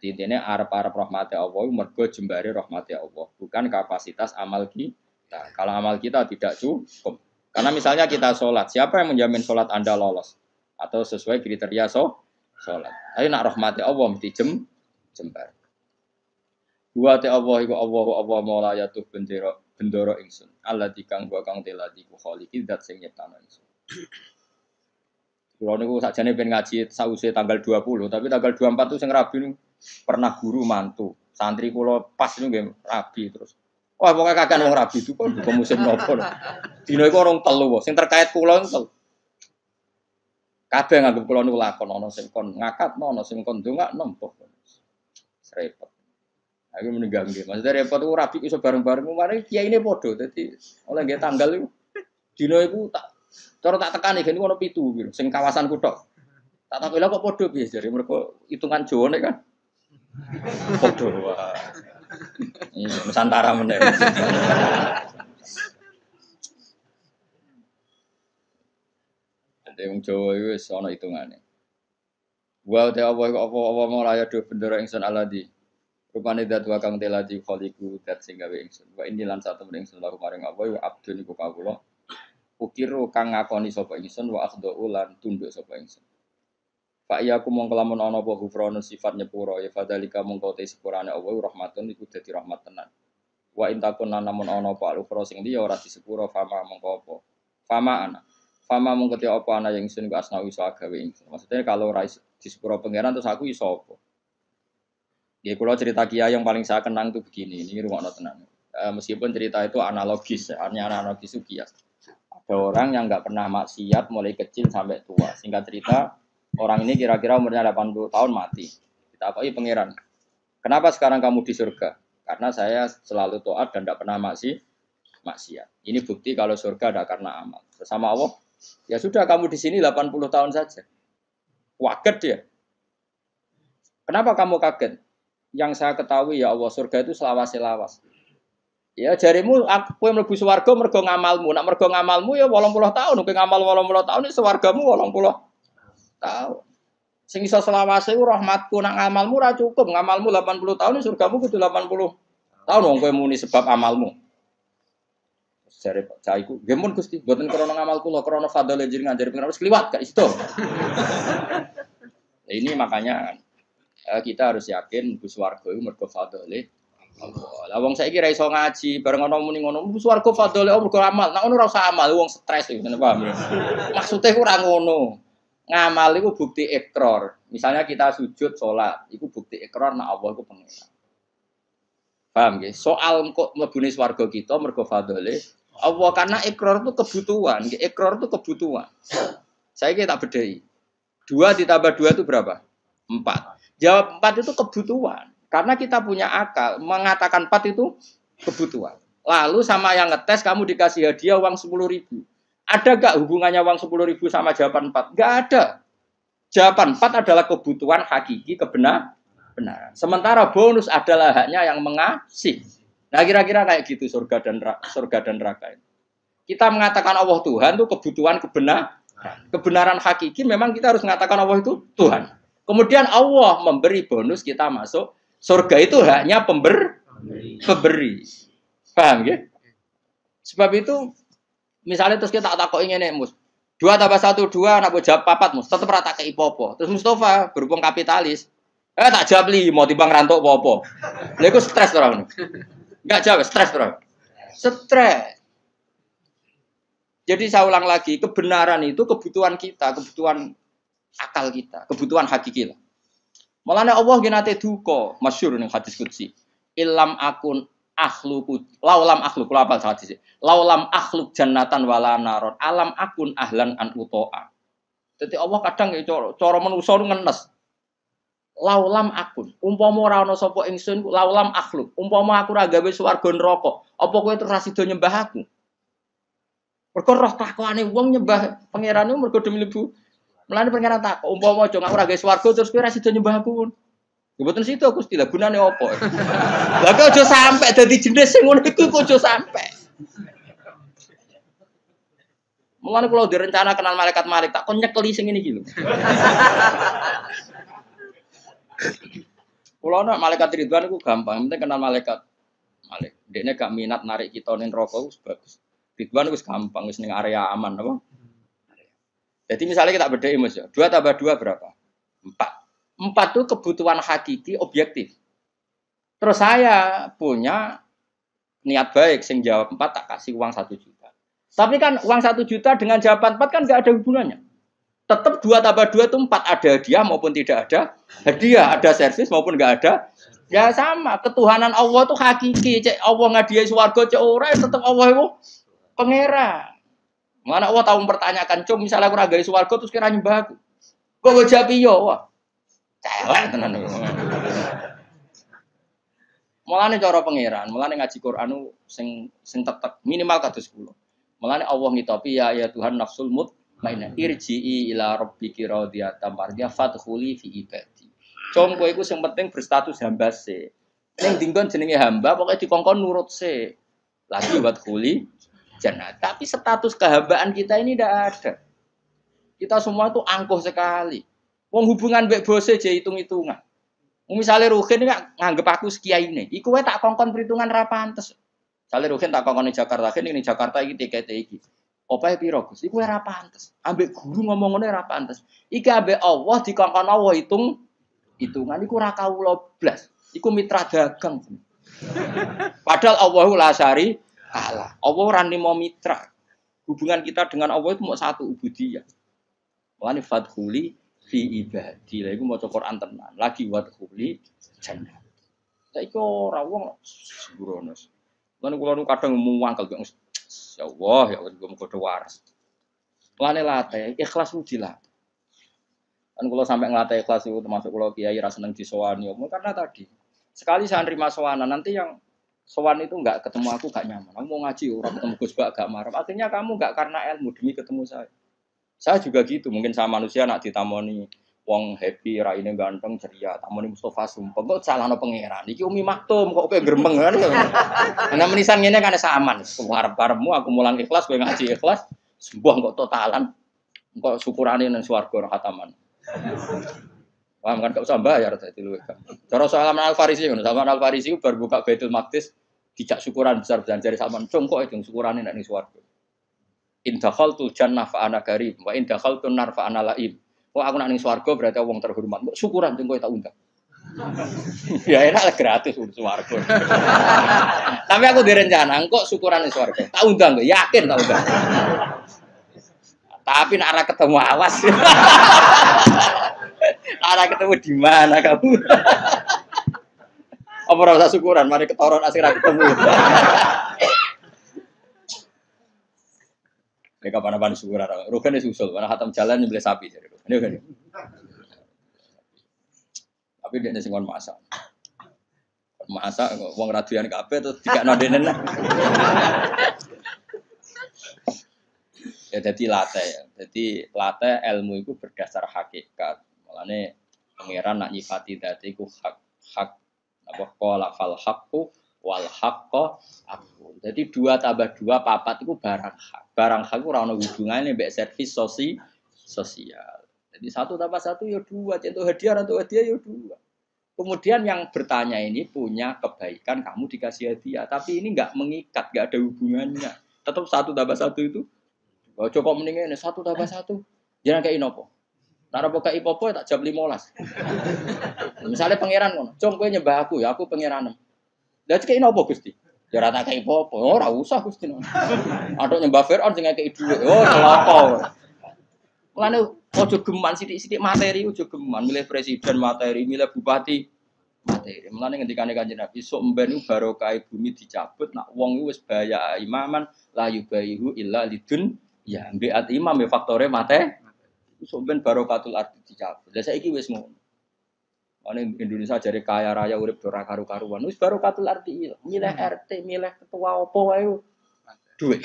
Jadi intinya arep-arep rahmati Allah mergo jembare rahmati Allah, bukan kapasitas amal kita. Kalau amal kita tidak cukup. Karena misalnya kita sholat, siapa yang menjamin sholat Anda lolos? Atau sesuai kriteria sholat. Ayo nak rahmati Allah mesti jembar. Wa ta Allah iku Allah maula yatuh bendoro ingsun. Allah dikang wa kang teladi ku khaliqi zat sing nyiptano ingsun. Kulo niku sakjane ben ngaji sause tanggal 20, tapi tanggal 24 itu sing rabi niku pernah guru mantu. Santri kula pas niku nggih rabi terus. Wah, pokoke kakean wong rabi itu kok buka musim nopo. Dina iku orang telu kok sing terkait kula niku. Kabeh nganggep kula niku lakon ana sing kon ngakatno, ana sing kon ndongakno mbah. Repot. Aku meninggal nggih. Maksudnya repot ku rabi iso bareng-bareng kemarin kiyaine padha. Dadi oleh nggih tanggal iku dina iku tak cara tak tekani gen ono 7 gitu, sing kawasan kuthok. Tak takoki lha kok padha piye jare mergo hitungan Jawa nek kan. Padha wae. Ini Nusantara meneh. Dadi wong Jawa iku wis ana hitungane. Wa ta apa mulaya do bendera ingsun aladi. Rupane dat wa kang teladi khaliqu dat sing gawe ingsun. Wa ini lan satu ingsun laku maring apa wa abdun iku kawula. Ukiru kang ngakoni sapa ingsun wa akhdhu lan tunduk sapa ingsun. Fa iya aku mong kelamun ana apa gufrana sifat nyepuro ya fadzalika mongko te sepurane Allah rahmatun iku dadi rahmat tenan. Wa intakun namun ana apa alukra sing liya ora disepuro fama mongko apa. Fama mongko te apa ana yang ingsun ku asnawi iso gawe ingsun. Maksudnya kalau ora disepuro pangeran terus aku iso apa. Ya kula cerita kiai yang paling saya kenang itu begini, ini rungokno tenan. Meskipun cerita itu analogis, artinya analogis itu kias. Ada orang yang nggak pernah maksiat mulai kecil sampai tua. Singkat cerita, orang ini kira-kira umurnya 80 tahun mati. Kita akui pangeran. Kenapa sekarang kamu di surga? Karena saya selalu taat dan tidak pernah maksiat. Ini bukti kalau surga ada karena amal. Bersama Allah, ya sudah kamu di sini 80 tahun saja. Waget dia. Kenapa kamu kaget? Yang saya ketahui ya Allah surga itu selawas-selawas. Ya jarimu aku yang mlebu swarga mergo ngamalmu. Nak mergo ngamalmu ya 80 tahun, kowe ngamal 80 tahun iki swargamu 80 tahun. Sing iso selawase ku rahmatku, nak ngamalmu ora cukup, ngamalmu 80 tahun surgamu kudu 80 tahun wong kowe muni sebab amalmu. Jare Pak Cai ku, nggih mun Gusti, mboten krana ngamal kula, krana fadhole jenengan jare pengen wis kliwat gak iso. Ini makanya kita harus yakin mlebu swarga iku mergo fadhole Allah. Lah wong saiki ra iso ngaji, bareng ana muni ngono, mlebu swarga fadhole Allah mergo amal. Nek ngono ora usah amal, wong stres iki, paham ya? Maksude ku ora ngono. Ngamal iku bukti ikrar. Misalnya kita sujud salat, iku bukti ikrar nek Allah iku pengiran. Paham nggih? Soal kok mlebune swarga kita mergo fadhole Allah karena ikrar itu kebutuhan, ikrar itu kebutuhan. Saiki tak bedhei. 2 ditambah 2 itu berapa? 4. Jawab 4 itu kebutuhan. Karena kita punya akal, mengatakan 4 itu kebutuhan. Lalu sama yang ngetes kamu dikasih hadiah uang 10.000. Ada gak hubungannya uang 10.000 sama jawaban 4? Gak ada. Jawaban 4 adalah kebutuhan hakiki kebenaran. Sementara bonus adalah haknya yang mengasih. Nah kira-kira kayak gitu surga dan neraka. Kita mengatakan Allah Tuhan itu kebutuhan kebenaran hakiki memang kita harus mengatakan Allah itu Tuhan. Kemudian Allah memberi bonus kita masuk surga itu haknya pemberi. Paham ya? Sebab itu misalnya terus kita tak takoki ngene Mus. 2 tambah 1 2 nak jawab 4 Mus, tetep ora tak kei popo. Terus Mustafa berhubung kapitalis, tak jawab 5 timbang rantuk popo. Lha iku stres ora ngono. Enggak jawab, stres ora. Stres. Jadi saya ulang lagi, kebenaran itu kebutuhan kita, kebutuhan akal kita, kebutuhan hakiki lah. Malahnya Allah nate duka, masyhur ning hadis qudsi. Illam akun akhluqu laulam akhluk kula apal hadis. Laulam akhluk jannatan wala naron, alam akun ahlan an utoa. Dadi Allah kadang ya cara manusa ngenes. Laulam akun, umpama ora ana sapa ingsun, laulam akhluk, umpama aku ora gawe swarga neraka, apa kowe terus sida nyembah aku? Mergo roh takwane wong nyembah pangerane mergo demi mlebu. Mulane pangeran takok, umpama aja aku ora gawe swarga terus kowe ora sida nyembah aku. Mboten situ aku istilah gunane apa? Lah kok aja sampe dadi jenis sing ngono iku kok aja sampe. Mulane kula direncana kenal malaikat-malaikat tak kon nyekeli sing ngene iki lho. Kulo nak malaikat Ridwan itu gampang, penting kenal malaikat. Dia gak minat narik kita ning neraka wis bagus. Ridwan wis gampang, wis ning area aman apa? Jadi misalnya kita bedai Mas ya, 2 tambah 2 berapa? 4. 4 itu kebutuhan hakiki objektif. Terus saya punya niat baik, sing jawab 4 tak kasih uang 1 juta. Tapi kan uang 1 juta dengan jawaban 4 kan nggak ada hubungannya. Tetap 2 tambah 2 itu 4, ada hadiah maupun tidak ada hadiah, ada servis maupun nggak ada. Ya sama, ketuhanan Allah itu hakiki. Cek Allah ngadiai swarga, cek ora tetap Allah itu pangeran. Mana Allah tahu mempertanyakan, "Cum, misalnya aku ragai swarga terus kira nyembah aku." Kok jawab iya, wah. Celek tenan. Mulane cara pangeran, mulane ngaji Quran sing tetep minimal kados kula. Mulane Allah ngitopi ya Tuhan nafsul mutmainnah irji'i ila rabbiki radiyatan mardiyah fadkhuli fi ibadi. Cung kowe iku sing penting berstatus hamba se. Ning dinggon jenenge hamba pokoke dikongkon nurut se. Lagi wadkhuli jannah. Tapi status kehambaan kita ini tidak ada. Kita semua itu angkuh sekali. Wong hubungan mbek bose je hitung-hitungan. Misalnya Ruhin ini nganggep aku sekiai ini, iku wae tak kongkon perhitungan ra pantes. Misalnya Ruhin tak kongkon di Jakarta, ini Jakarta iki tiket iki. Opahe piro Gus? Iku ora pantes. Ambek guru ngomong ngene ora pantes. Iki ambek Allah dikongkon Allah hitungan iku ora kawula blas. Iku mitra dagang. Padahal Allahu la syari Allah. Allah ora nimo mitra. Hubungan kita dengan Allah itu mau satu ubudiyah. Mulane fadkhuli fi ibadi. Lha iku maca Quran tenan. Lagi wadkhuli jannah. Saiki ora wong sembrono. Lan kula nu kadang muangkel ya Allah ya Allah muga waras. Lane late ikhlas ujilah. Kan kula sampai ngelatih ikhlas itu termasuk kula kiai ra seneng disowani karena tadi sekali saya nerima sowanan nanti yang sowan itu enggak ketemu aku gak nyaman. Kamu mau ngaji ora ketemu Gus Bak gak marah. Akhirnya kamu enggak karena ilmu demi ketemu saya. Saya juga gitu, mungkin sama manusia nak ditamoni wong happy, raine ganteng, ceria, tamoni Mustafa Sumpeng kok salahno pangeran. Iki Umi Maktum kok kowe gremeng kan. Ana menisan ngene kan saman. Arep-arepmu aku mulang ikhlas, kowe ngaji ikhlas, sembuh kok totalan. Kok syukurane nang swarga khataman. Paham kan gak usah bayar dadi luwih. Cara Salman Al-Farisi ngono, Salman Al-Farisi bar buka Baitul Maqdis dijak syukuran besar-besaran jare Salman, "Cung kok itu syukurane nek ning swarga." In dakhaltul jannah fa ana karim wa in dakhaltun nar fa ana laim. Kok aku nak ning swarga berarti wong terhormat. Mbok syukuran sing kowe tak undang. Ya enak gratis swarga. Tapi aku direncana kok syukuran ning swarga. Tak undang kok, yakin tak undang. Tapi nek arah ketemu awas. Arah ketemu di mana kamu? Apa ora usah syukuran, mari ketoron asik ra ketemu. Mereka apa-apa syukuran. Rugen susul, karena khatam jalan nyembelih sapi. Ini kan. Tapi dia sing kon masak. Masak wong radian kabeh terus dikakno denen. Ya jadi latte ya. Jadi latte ilmu itu berdasar hakikat. Mulane pangeran nak nyifati dadi iku hak apa qala fal haqqu wal haqqo aku. Jadi 2 tambah 2 4 itu barang hak. Barang hak ora ono hubungane mbek servis sosial. Jadi 1 tambah 1 ya 2, contoh hadiah atau hadiah ya 2. Kemudian yang bertanya ini punya kebaikan kamu dikasih hadiah, tapi ini enggak mengikat, enggak ada hubungannya. Tetap 1 tambah 1 itu. Oh, coba mendingan 1 tambah 1. Jangan kayak inopo. Nara boga ipopo tak jam 15. Misalnya pangeran ngono, "Cung kowe nyembah aku ya, aku pangeranem." Lah cek inopo Gusti? Ya ora tak kei ipopo. Oh, ora usah Gusti. Atuk nyembah Firaun sing ngekeki dhuwit. Oh, celaka. Mulane ojo geman sithik-sithik materi, ojo geman milih presiden materi, milih bupati materi. Mulane ngendikane Kanjeng Nabi, sok mben barokah bumi dicabut, nak wong wis baya imaman la yubaihu illa lidun. Ya, mbiat imam ya faktore mate. Sok ben barokatul arti dicabut. Lah saiki wis ngono. Ane Indonesia jare kaya raya urip ora karu-karuan. Wis barokatul arti milih RT, milih ketua opo wae duit.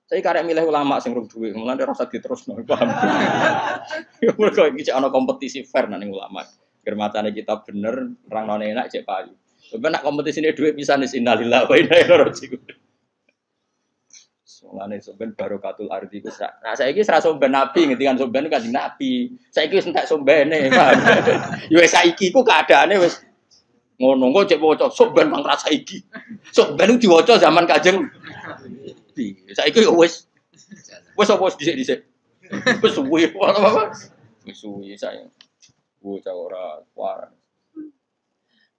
Saya karek milih ulama sing rung duwe, mulane ora usah diterusno, paham. Mergo iki ana kompetisi fair nang ulama. Ger macane kita bener, rangne enak cek payu. Sampe nak kompetisine dhuwit pisan wis innalillahi wa inna ilaihi raji'un. Mulane sampean barokatul ardi ku sak. Nah saiki wis ra somben nabi, ngendikan somben Kanjeng Nabi. Saiki wis entek sombene, paham. Ya wis saiki ku keadaane wis Ngono kok cek waca sok ben mang rasa iki. Sok ben diwaca zaman Kanjeng Nabi. Saiki yo wis apa dhisik-dhisik. Wis suwi apa? Wis suwi saya. Bocah ora waras.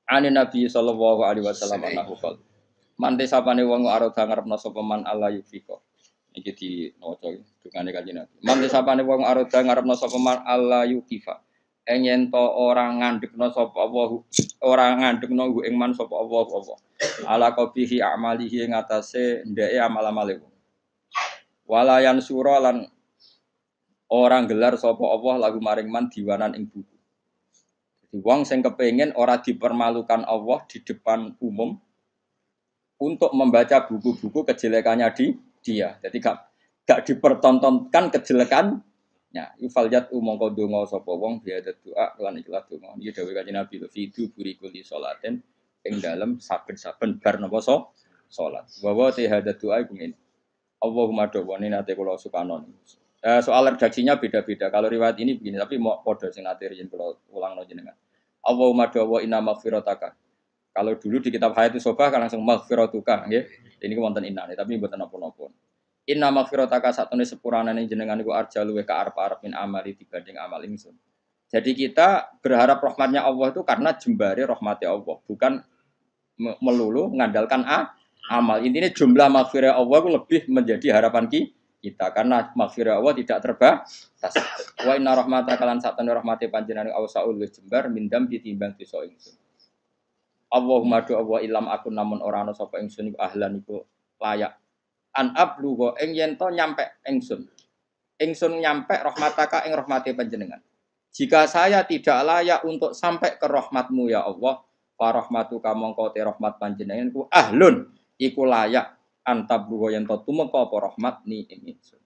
Ane Nabi sallallahu alaihi wasallam anahu qol. Mante sapane wong arep ngarepno sapa man Allah yufiko. Iki di maca dungane Kanjeng Nabi. Mante sapane wong arep ngarepno sapa man Allah yukifa. Yen to ora ngandhekno sapa Allah, ora ngandhekno ing man sapa Allah apa. Ala qabihi amalihi ing atase ndeke amal-amale. Walayan sura lan orang gelar sapa Allah lagu maring man diwanan ing buku. Jadi wong sing kepengin ora dipermalukan Allah di depan umum untuk membaca buku-buku kejelekannya dia. Jadi gak dipertontonkan kejelekannya. Yufaljat mongko donga sapa wong biada doa lan ikhlas donga. Iki dawuh Kanjeng Nabi fidu burikul salaten ing dalem saben-saben bar napa salat. Wa te hada doa iku ngene. Allahumma dawani nate kula sukanon. Soal redaksinya beda-beda. Kalau riwayat ini begini, tapi mau podo sing nate riyen kula ulangno jenengan. Allahumma dawa inna maghfirataka. Kalau dulu di kitab Hayatus Sobah kan langsung maghfiratuka nggih. Ini wonten inane tapi mboten napa-napa. Inna maghfirataka satune sepuranane jenengan iku arja luweh ka arep-arep min amali dibanding amal ingsun. Jadi kita berharap rahmatnya Allah itu karena jembare rahmatnya Allah, bukan melulu mengandalkan amal. Intinya jumlah maghfirah Allah itu lebih menjadi harapan kita karena maghfirah Allah tidak terbatas. Wa inna rahmataka lan satune rahmate panjenengan ausaul wis jembar mindam ditimbang dosa ingsun. Allahumma do Allah ilam akun namun ora ana sapa ingsun iku ahlan iku layak an ablugo ing yen to nyampe ingsun nyampe rahmataka ing rahmate panjenengan. Jika saya tidak layak untuk sampai ke rahmatmu ya Allah, fa rahmatuka mongko te rahmat panjenengan ku ahlun iku layak an tablugo yen to tumeka apa rahmat ni ing ingsun.